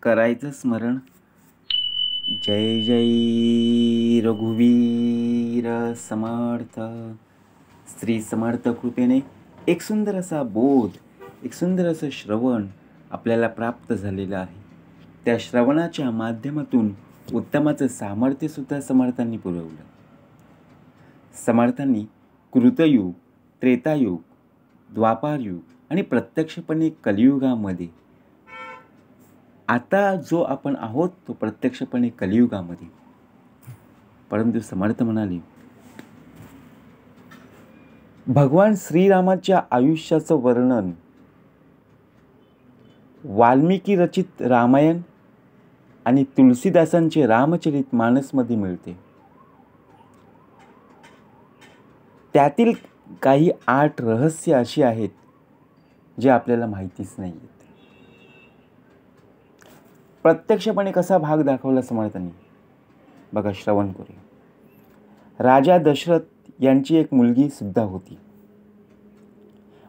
करायचं स्मरण. जय जय रघुवीर समर्थ. श्री समर्थ कृपेने एक सुंदर असा बोध, एक सुंदर असं श्रवण आपल्याला प्राप्त झालेलं आहे. त्या श्रवणाच्या माध्यमातून उत्तमाचं सामर्थ्यसुद्धा समर्थांनी पुरवलं. समर्थांनी कृतयुग, त्रेतायुग, द्वापारयुग आणि प्रत्यक्षपणे कलियुगामध्ये, आता जो आपण आहोत तो प्रत्यक्षपणे कलियुगामध्ये, परंतु समर्थ म्हणाले भगवान श्रीरामाच्या आयुष्याचं वर्णन वाल्मिकी रचित रामायण आणि तुलसीदासांचे रामचरित मानसमध्ये मिळते. त्यातील काही 8 रहस्य अशी आहेत जे आपल्याला माहितीच नाही आहेत. प्रत्यक्षपणे कसा भाग दाखवला समर्थांनी बघा, श्रवण करूया. राजा दशरथ यांची एक मुलगी सुद्धा होती.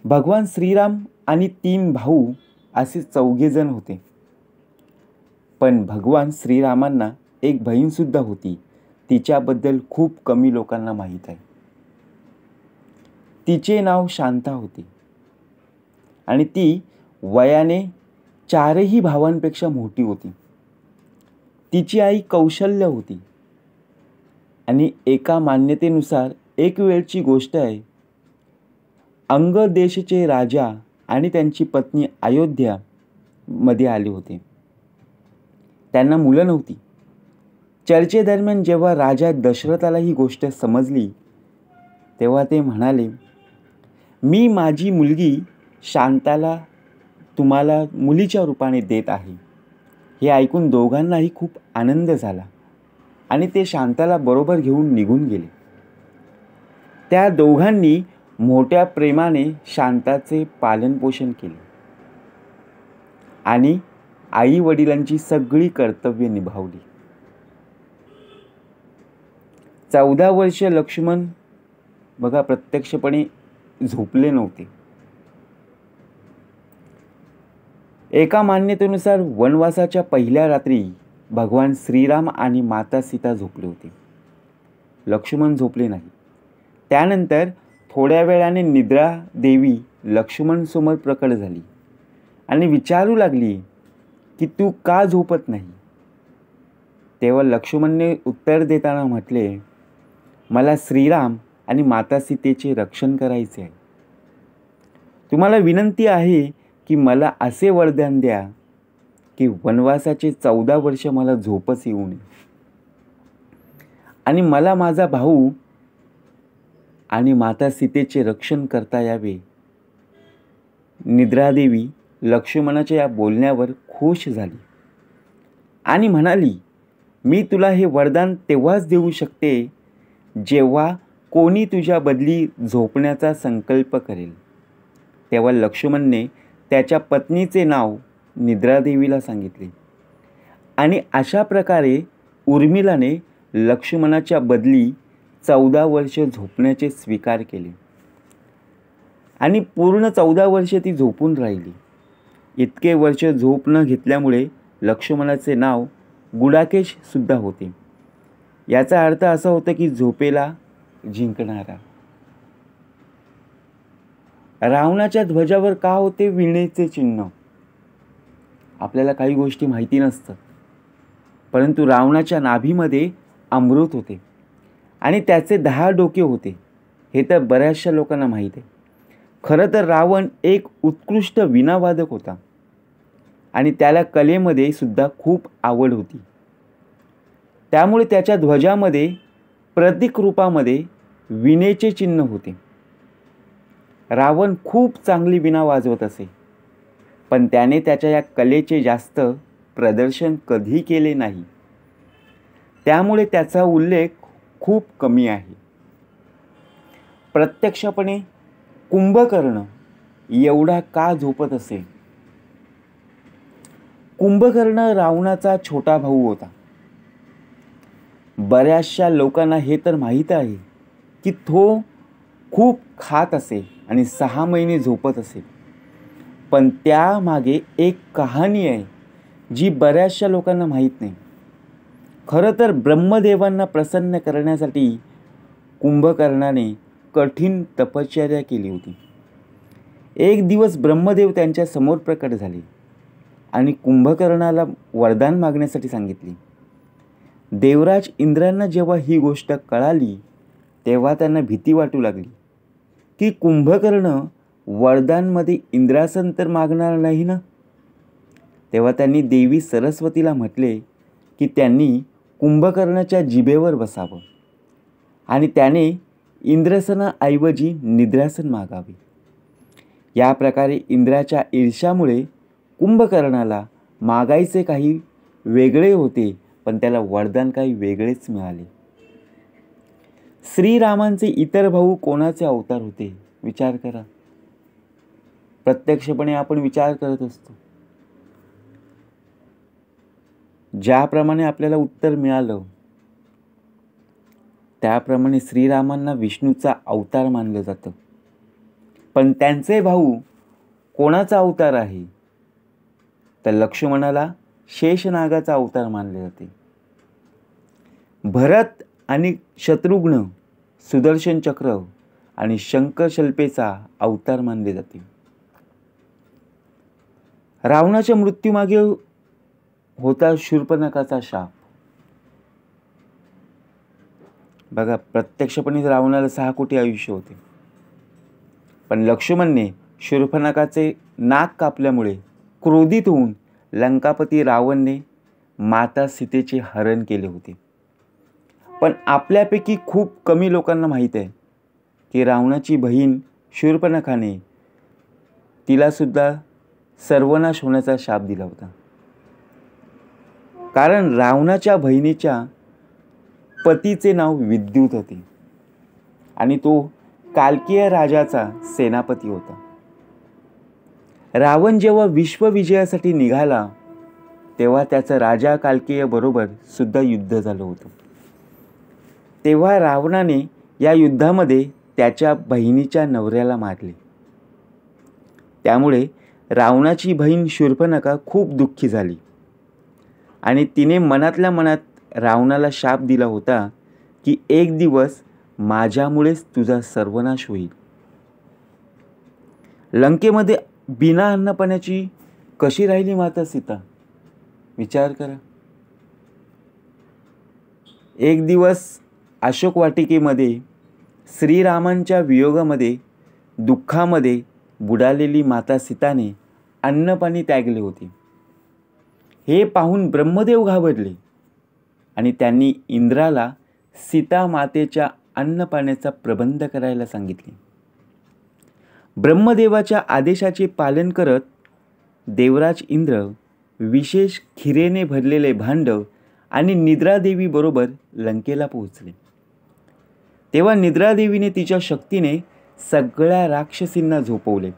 भगवान श्रीराम आणि 3 भाऊ असे 4 जण होते. पण भगवान श्रीरामांना एक बहीण सुद्धा होती. तिच्याबद्दल खूप कमी लोकांना माहीत आहे. तिचे नाव शांता होते आणि ती वयाने 4ही भावांपेक्षा मोठी होती. तिची आई कौशल्य होती आणि एका मान्यतेनुसार एक वेळची गोष्ट आहे, अंग देशाचे राजा आणि त्यांची पत्नी अयोध्या मध्ये आले होते. त्यांना मुलं नव्हती. चर्चेदरम्यान जेव्हा राजा दशरथाला ही गोष्ट समजली तेव्हा ते म्हणाले, मी माझी मुलगी शांताला तुम्हाला मुलीच्या रूपाने देत आहे. हे ऐकून दोघांनाही खूप आनंद झाला आणि ते शांताला बरोबर घेऊन निघून गेले. त्या दोघांनी मोठ्या प्रेमाने शांताचे पालनपोषण केले आणि आई वडिलांची सगळी कर्तव्ये निभावली. 14 वर्ष लक्ष्मण बघा प्रत्यक्षपणे झोपले नव्हते. एका मान्यतेनुसार वनवासाच्या पहिल्या रात्री भगवान श्रीराम आणि माता सीता झोपले होते. लक्ष्मण झोपले नाही. त्यानंतर थोड्या वेळाने निद्रा देवी लक्ष्मण समोर प्रकट झाली आणि विचारू लागली की तू का झोपत नाही. तेव्हा लक्ष्मणने उत्तर देताना म्हटले, मला श्रीराम आणि माता सीतेचे रक्षण करायचे आहे. तुम्हाला विनंती आहे की मला असे वरदान द्या की वनवासाचे 14 वर्ष मला झोपच येऊ नये आणि मला माझा भाऊ आणि माता सीतेचे रक्षण करता यावे. निद्रादेवी लक्ष्मणाच्या या बोलण्यावर खुश झाली आणि म्हणाली, मी तुला हे वरदान तेव्हाच देऊ शकते जेव्हा कोणी तुझ्या बदली झोपण्याचा संकल्प करेल. तेव्हा लक्ष्मणने त्याच्या पत्नीचे नाव निद्रादेवीला सांगितले आणि अशा प्रकारे उर्मिलाने लक्ष्मणाच्या बदली 14 वर्ष झोपण्याचे स्वीकार केले आणि पूर्ण 14 वर्ष ती झोपून राहिली. इतके वर्ष झोप न घेतल्यामुळे लक्ष्मणाचे नाव गुडाकेश सुद्धा होते. याचा अर्थ असा होता की झोपेला जिंकणारा. रावणाच्या ध्वजावर का होते वीणेचे चिन्ह. आपल्याला काही गोष्टी माहिती नसतात, परंतु रावणाच्या नाभीमध्ये अमृत होते आणि त्याचे 10 डोके होते. हे तर बऱ्याचशा लोकांना माहीत आहे. खरं तर रावण एक उत्कृष्ट वीणावादक होता आणि त्याला कलेमध्ये सुद्धा खूप आवड होती. त्यामुळे त्याच्या ध्वजामध्ये प्रतीक रूपामध्ये वीणेचे चिन्ह होते. रावण खूप चांगली वीणा वाजवत असे, पण त्याने त्याच्या या कलेचे जास्त प्रदर्शन कधी केले नाही. त्यामुळे त्याचा उल्लेख खूप कमी आहे. प्रत्यक्षपणे कुंभकर्ण एवढा का झोपत असेल. कुंभकर्ण रावणाचा छोटा भाऊ होता. बऱ्याचशा लोकांना हे तर माहीत आहे की तो खूप खात असे आणि 6 महिने झोपत असे. पण त्यामागे एक कहाणी आहे जी बऱ्याचशा लोकांना माहीत नाही. खरं तर ब्रह्मदेवांना प्रसन्न करण्यासाठी कुंभकर्णाने कठीण तपश्चर्या केली होती. एक दिवस ब्रह्मदेव त्यांच्या समोर प्रकट झाले आणि कुंभकर्णाला वरदान मागण्यासाठी सांगितले. देवराज इंद्रांना जेव्हा ही गोष्ट कळाली तेव्हा त्यांना भीती वाटू लागली की कुंभकर्ण वरदानमध्ये इंद्रासन तर मागणार नाही ना. तेव्हा त्यांनी देवी सरस्वतीला म्हटले की त्यांनी कुंभकर्णाच्या जिभेवर बसावं आणि त्याने इंद्रसनाऐवजी निद्रासन मागावे. या प्रकारे इंद्राच्या ईर्ष्यामुळे कुंभकर्णाला मागायचे काही वेगळे होते, पण त्याला वरदान काही वेगळेच मिळाले. श्रीरामांचे इतर भाऊ कोणाचे अवतार होते? विचार करा. प्रत्यक्षपणे आपण विचार करत असतो. ज्याप्रमाणे आपल्याला उत्तर मिळालं त्याप्रमाणे श्रीरामांना विष्णूचा अवतार मानलं जातं. पण त्यांचे भाऊ कोणाचा अवतार आहे? तर लक्ष्मणाला शेषनागाचा अवतार मानले जाते. भरत आणि शत्रुघ्न सुदर्शन चक्र आणि शंखशल्पेचा अवतार मानले जाते. रावणाच्या मृत्यूमागे होता शूर्पणखाचा शाप. बघा, प्रत्यक्षपणे रावणाला 6 कोटी आयुष्य होते, पण लक्ष्मणने शूर्पणखाचे नाक कापल्यामुळे क्रोधित होऊन लंकापती रावणने माता सीतेचे हरण केले होते. पण आपल्यापैकी खूप कमी लोकांना माहीत आहे की रावणाची बहीण शूर्पणखाने तिलासुद्धा सर्वनाश होण्याचा शाप दिला होता. कारण रावणाच्या बहिणीच्या पतीचे नाव विद्युत होते आणि तो कालकीय राजाचा सेनापती होता. रावण जेव्हा विश्वविजयासाठी निघाला तेव्हा त्याचं राजा कालकीय बरोबर सुद्धा युद्ध झालं होतं. तेव्हा रावणाने या युद्धामध्ये त्याच्या बहिणीच्या नवऱ्याला मारले. त्यामुळे रावणाची बहीण शूर्पणखा खूप दुःखी झाली आणि तिने मनातल्या मनात रावणाला शाप दिला होता की एक दिवस माझ्यामुळेच तुझा सर्वनाश होईल. लंकेमध्ये बिना अन्नपाण्याची कशी राहिली माता सीता? विचार करा. एक दिवस अशोक वाटिकेमध्ये श्रीरामांच्या वियोगामध्ये दुःखामध्ये बुडालेली माता सीताने अन्नपाणी त्यागले होते. हे पाहून ब्रह्मदेव घाबरले आणि त्यांनी इंद्राला सीता मातेच्या अन्नपाण्याचा प्रबंध करायला सांगितले. ब्रह्मदेवाच्या आदेशाचे पालन करत देवराज इंद्र विशेष खिरेने भरलेले भांड आणि निद्रादेवी बरोबर लंकेला पोहोचले. तेव्हा निद्रादेवीने तिच्या शक्तीने सगळ्या राक्षसींना झोपवले.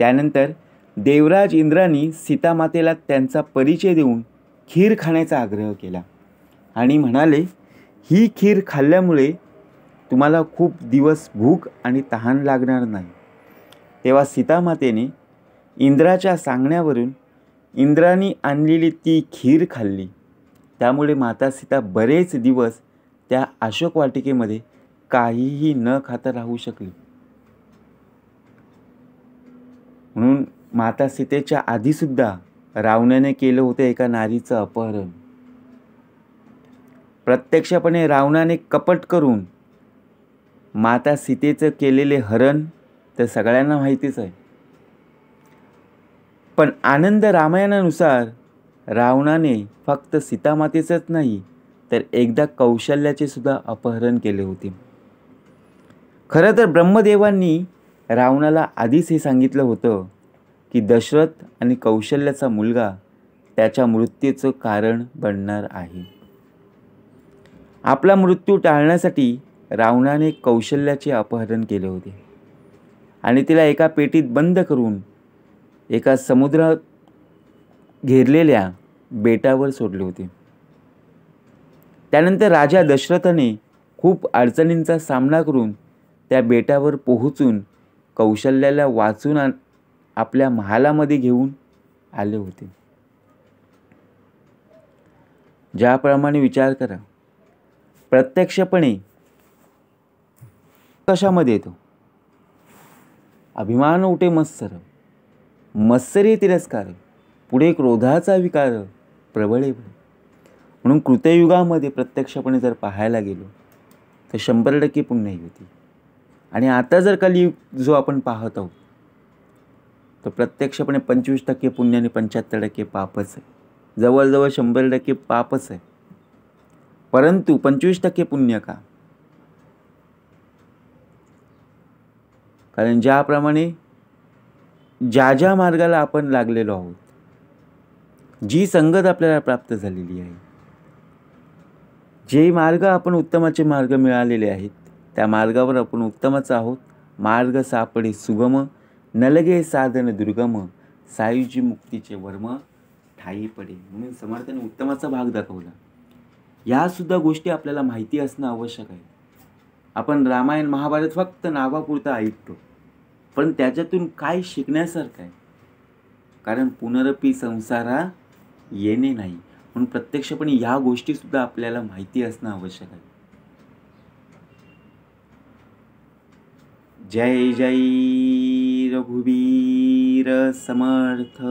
त्यानंतर देवराज इंद्रांनी सीतामातेला त्यांचा परिचय देऊन खीर खाण्याचा आग्रह केला आणि म्हणाले, ही खीर खाल्ल्यामुळे तुम्हाला खूप दिवस भूक आणि तहान लागणार नाही. तेव्हा सीतामातेने इंद्राच्या सांगण्यावरून इंद्राने आणलेली ती खीर खाल्ली. त्यामुळे माता सीता बरेच दिवस त्या अशोक वाटिकेमध्ये काहीही न खाता राहू शकली. म्हणून माता सीतेच्या आधीसुद्धा रावणाने केलं होतं एका नारीचं अपहरण. प्रत्यक्षपणे रावणाने कपट करून माता सीतेचं केलेले हरण तर सगळ्यांना माहितीच आहे. पण आनंद रामायणानुसार रावणाने फक्त सीतामातेचंच नाही तर एकदा कौशल्याचे सुद्धा अपहरण केले होते. खरं तर ब्रह्मदेवांनी रावणाला आधीच हे सांगितलं होतं की दशरथ आणि कौशल्याचा मुलगा त्याच्या मृत्यूचं कारण बनणार आहे. आपला मृत्यू टाळण्यासाठी रावणाने कौशल्याचे अपहरण केले होते आणि तिला एका पेटीत बंद करून एका समुद्रात घेरलेल्या बेटावर सोडले होते. त्यानंतर राजा दशरथाने खूप अडचणींचा सामना करून त्या बेटावर पोहोचून कौशल्याला वाचून आपल्या महालामध्ये घेऊन आले होते. ज्याप्रमाणे विचार करा, प्रत्यक्षपणे कशामध्ये येतो? अभिमान उठे मत्सर, मत्सरी तिरस्कार, पुढे क्रोधाचा विकार प्रबळे बळे. म्हणून कृतयुगामध्ये प्रत्यक्षपणे जर पाहायला गेलो तर 100% पुण्य होती. आणि आता जर कलियुग जो आपण पाहत आहोत तर प्रत्यक्षपणे 25% पुण्य आणि 75% पापच आहे. जवळजवळ 100% पापच आहे. परंतु 25% पुण्य का? कारण ज्याप्रमाणे ज्या मार्गाला आपण लागलेलो आहोत, जी संगत आपल्याला प्राप्त झालेली आहे, जे मार्ग आपण उत्तमाचे मार्ग मिळालेले आहेत, त्या मार्गावर आपण उत्तमच आहोत. मार्ग सापडे सुगम, नलगे साधन दुर्गम, सायुजी मुक्तीचे वर्म ठाई पडे. म्हणून समर्थाने उत्तमाचा भाग दाखवला. या सुद्धा गोष्टी आपल्याला माहिती असणं आवश्यक आहे. आपण रामायण महाभारत फक्त नावापुरतं ऐकतो, पण त्याच्यातून काय शिकण्यासारखं आहे? कारण पुनरपी संसारा येणे नाही. म्हणून प्रत्यक्षपणे ह्या गोष्टी सुद्धा आपल्याला माहिती असणं आवश्यक आहे. जय जय रघुवीर समर्थ.